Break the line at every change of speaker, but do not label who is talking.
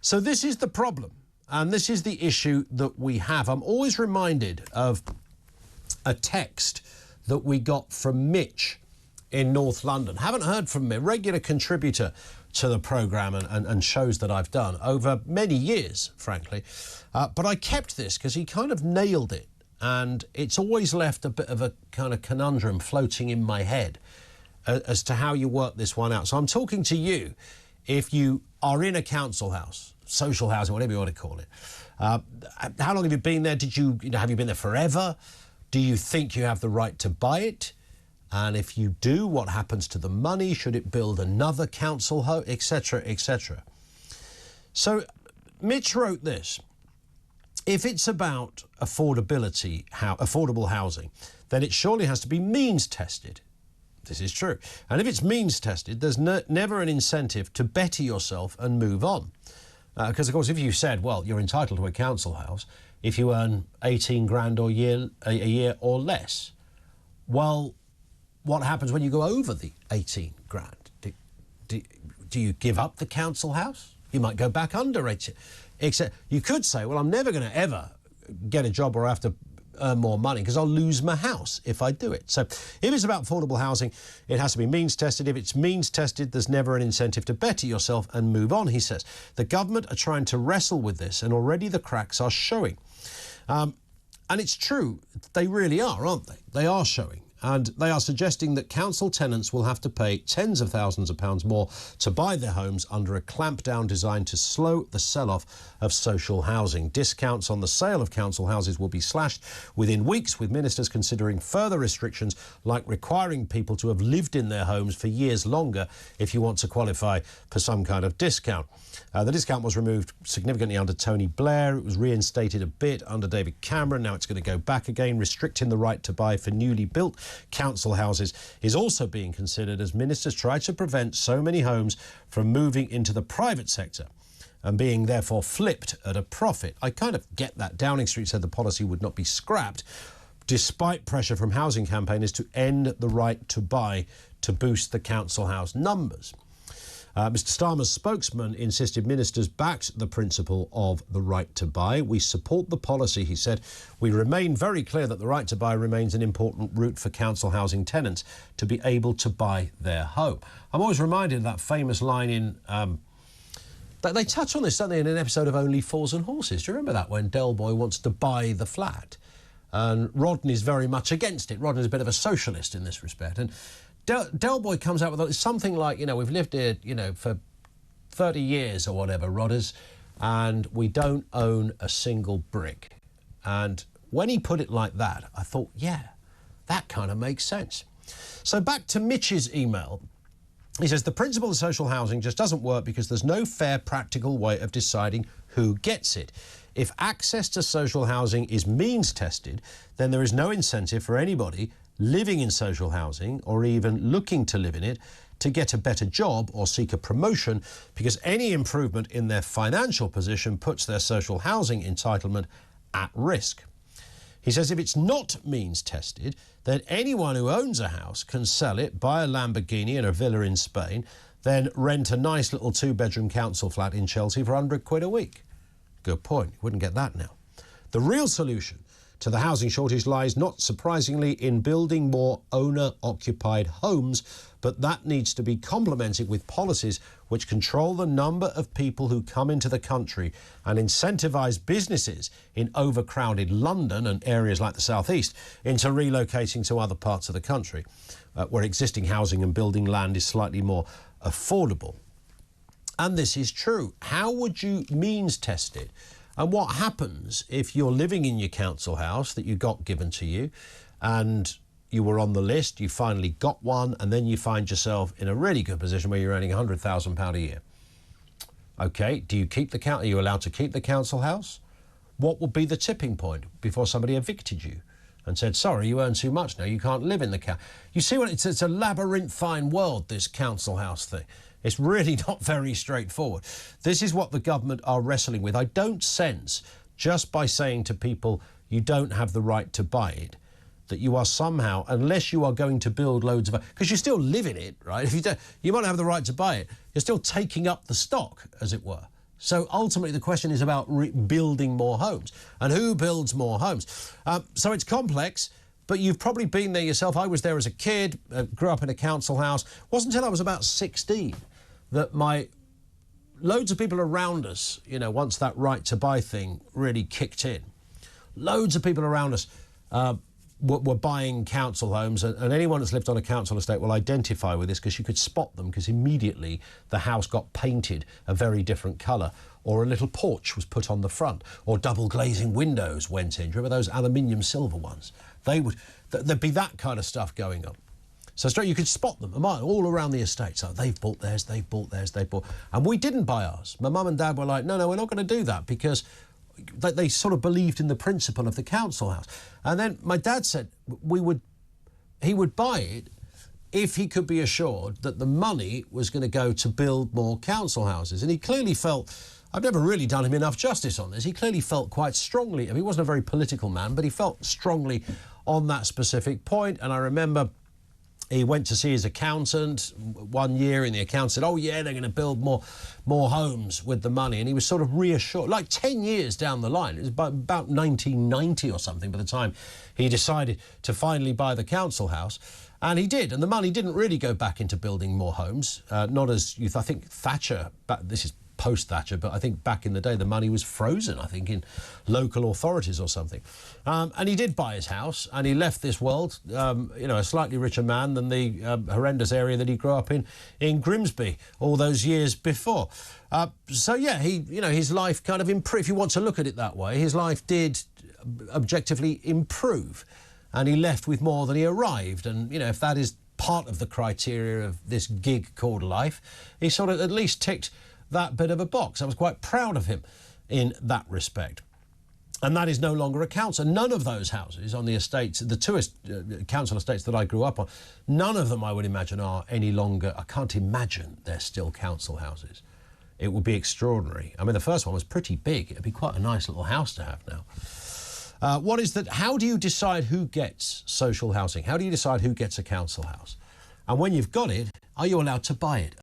So this is the problem, and this is the issue that we have. I'm always reminded of a text that we got from Mitch in North London. Haven't heard from him, a regular contributor to the programme and shows that I've done over many years, frankly. But I kept this because he kind of nailed it, and it's always left a bit of a kind of conundrum floating in my head as to how you work this one out. So I'm talking to you if you are in a council house, social housing, whatever you want to call it. How long have you been there? Have you been there forever? Do you think you have the right to buy it? And if you do, what happens to the money? Should it build another council home, etc., etc.? So Mitch wrote this. If it's about affordability, affordable housing, then it surely has to be means tested. This is true. And if it's means tested, there's never an incentive to better yourself and move on. Because, of course, if you said, well, you're entitled to a council house if you earn 18 grand a year or less, well, what happens when you go over the 18 grand? Do you give up the council house? You might go back under it. Except you could say, well, I'm never going to ever get a job or have to earn more money because I'll lose my house if I do it. So if it's about affordable housing, it has to be means tested. If it's means tested, there's never an incentive to better yourself and move on, he says. The government are trying to wrestle with this, and already the cracks are showing. And it's true, they really are, aren't they? They are showing. And they are suggesting that council tenants will have to pay tens of thousands of pounds more to buy their homes under a clampdown designed to slow the sell-off of social housing. Discounts on the sale of council houses will be slashed within weeks, with ministers considering further restrictions like requiring people to have lived in their homes for years longer if you want to qualify for some kind of discount. The discount was removed significantly under Tony Blair. It was reinstated a bit under David Cameron. Now it's going to go back again. Restricting the right to buy for newly built council houses is also being considered as ministers try to prevent so many homes from moving into the private sector and being therefore flipped at a profit. I kind of get that. Downing Street said the policy would not be scrapped, despite pressure from housing campaigners to end the right to buy to boost the council house numbers. Mr Starmer's spokesman insisted ministers backed the principle of the right to buy. We support the policy, he said. We remain very clear that the right to buy remains an important route for council housing tenants to be able to buy their home. I'm always reminded of that famous line in... they touch on this, don't they, in an episode of Only Fools and Horses. Do you remember that, when Del Boy wants to buy the flat? And Rodney's very much against it. Rodney's a bit of a socialist in this respect. And Del Boy comes out with something like, we've lived here, for 30 years or whatever, Rodders, and we don't own a single brick. And when he put it like that, I thought, yeah, that kind of makes sense. So back to Mitch's email. He says, the principle of social housing just doesn't work because there's no fair, practical way of deciding who gets it. If access to social housing is means tested, then there is no incentive for anybody living in social housing or even looking to live in it to get a better job or seek a promotion, because any improvement in their financial position puts their social housing entitlement at risk. He says if it's not means tested, then anyone who owns a house can sell it, buy a Lamborghini and a villa in Spain, then rent a nice little two-bedroom council flat in Chelsea for £100 a week. Good point. You wouldn't get that now. The real solution to the housing shortage lies, not surprisingly, in building more owner-occupied homes, but that needs to be complemented with policies which control the number of people who come into the country and incentivise businesses in overcrowded London and areas like the South East into relocating to other parts of the country, where existing housing and building land is slightly more affordable. And this is true. How would you means test it? And what happens if you're living in your council house that you got given to you and you were on the list, you finally got one, and then you find yourself in a really good position where you're earning £100,000 a year? OK, are you allowed to keep the council house? What would be the tipping point before somebody evicted you and said, sorry, you earn too much now, you can't live in the council? You see what it's a labyrinthine world, this council house thing. It's really not very straightforward. This is what the government are wrestling with. I don't sense, just by saying to people, you don't have the right to buy it, that you are somehow, unless you are going to build loads of... Because you still live in it, right? If you don't, you might have the right to buy it. You're still taking up the stock, as it were. So ultimately the question is about building more homes. And who builds more homes? So it's complex, but you've probably been there yourself. I was there as a kid, grew up in a council house. It wasn't until I was about 16 that loads of people around us, you know, once that right to buy thing really kicked in, loads of people around us were buying council homes, and anyone that's lived on a council estate will identify with this because you could spot them because immediately the house got painted a very different colour, or a little porch was put on the front, or double glazing windows went in. Do you remember those aluminium silver ones? There'd be that kind of stuff going on. So straight you could spot them all around the estate. So they've bought theirs, they've bought theirs, they've bought... And we didn't buy ours. My mum and dad were like, no, we're not going to do that, because they sort of believed in the principle of the council house. And then my dad said he would buy it if he could be assured that the money was going to go to build more council houses. And he clearly felt... I've never really done him enough justice on this. He clearly felt quite strongly... I mean, he wasn't a very political man, but he felt strongly on that specific point. And I remember he went to see his accountant one year, and the accountant said, oh, yeah, they're going to build more homes with the money. And he was sort of reassured, like 10 years down the line. It was about 1990 or something by the time he decided to finally buy the council house. And he did. And the money didn't really go back into building more homes, not as youth. I think Thatcher, this is post-Thatcher, but I think back in the day the money was frozen, I think, in local authorities or something. And he did buy his house, and he left this world, you know, a slightly richer man than the horrendous area that he grew up in Grimsby all those years before. So, yeah, his life kind of improved. If you want to look at it that way, his life did objectively improve, and he left with more than he arrived. And, you know, if that is part of the criteria of this gig called life, he sort of at least ticked that bit of a box. I was quite proud of him in that respect. And that is no longer a council. None of those houses on the estates, the two council estates that I grew up on, none of them, I would imagine, are any longer... I can't imagine they're still council houses. It would be extraordinary. I mean, the first one was pretty big. It'd be quite a nice little house to have now. How do you decide who gets social housing? How do you decide who gets a council house? And when you've got it, are you allowed to buy it?